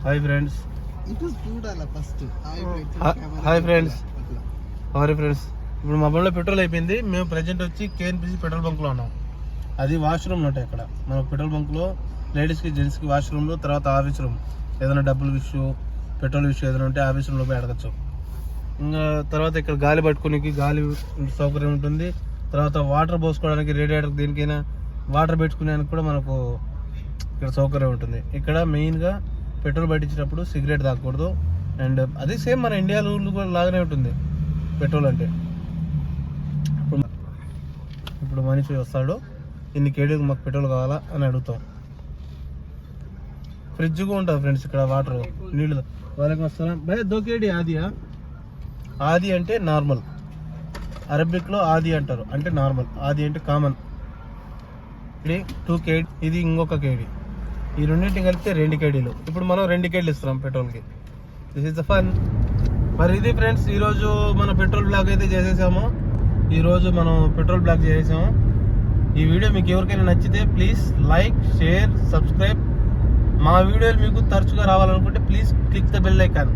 Hi friends. Hi friends. ఇప్పుడు మా బండిలో పెట్రోల్ అయిపోయింది. మేము ప్రజెంట్ వచ్చి కేఎన్పిసి పెట్రోల్ బంక్లో ఉన్నాం. అది వాష్రూమ్లు ఉంటాయి ఇక్కడ మన పెట్రోల్ బంక్లో. లేడీస్కి జెంట్స్కి వాష్రూమ్లు, తర్వాత ఆఫీస్ రూమ్. ఏదైనా డబ్బులు ఇష్యూ, పెట్రోల్ ఇష్యూ ఏదైనా ఉంటే ఆఫీస్ రూమ్లో పోయి అడగచ్చు. ఇంకా తర్వాత ఇక్కడ గాలి పట్టుకోనికి గాలి సౌకర్యం ఉంటుంది. తర్వాత వాటర్ పోసుకోవడానికి రేడియేటర్, దేనికైనా వాటర్ పెట్టుకునేందుకు కూడా మనకు ఇక్కడ సౌకర్యం ఉంటుంది. ఇక్కడ మెయిన్గా పెట్రోల్ పట్టించినప్పుడు సిగరెట్ తాగకూడదు. అండ్ అది సేమ్ మన ఇండియా రూల్ కూడా లాగానే ఉంటుంది పెట్రోల్ అంటే. ఇప్పుడు మనిషి వస్తాడు, ఇన్ని కేడీలకు మాకు పెట్రోల్ కావాలా అని అడుగుతాం. ఫ్రిడ్జ్గా ఉంటుంది ఫ్రెండ్స్ ఇక్కడ వాటర్, నీళ్ళు. వాళ్ళకి వస్తారా భయ 2 కేడీ ఆదియా. ఆది అంటే నార్మల్, అరబిక్లో ఆది అంటారు, అంటే నార్మల్. ఆది అంటే కామన్. ఇది 2 కేడీ, ఇది ఇంకొక కేడీ. ఈ రెండింటిని కలిపితే 2 కేడీలు. ఇప్పుడు మనం 2 కేడీలు ఇస్తున్నాం పెట్రోల్కి. This is the fun. మరి ఇది ఫ్రెండ్స్, ఈరోజు మన పెట్రోల్ బ్లాక్ అయితే చేసేసాము. ఈరోజు మనం పెట్రోల్ బ్లాక్ చేసేసాము. ఈ వీడియో మీకు ఎవరికైనా నచ్చితే ప్లీజ్ లైక్, షేర్, సబ్స్క్రైబ్. మా వీడియోలు మీకు తరచుగా రావాలనుకుంటే please click the bell icon.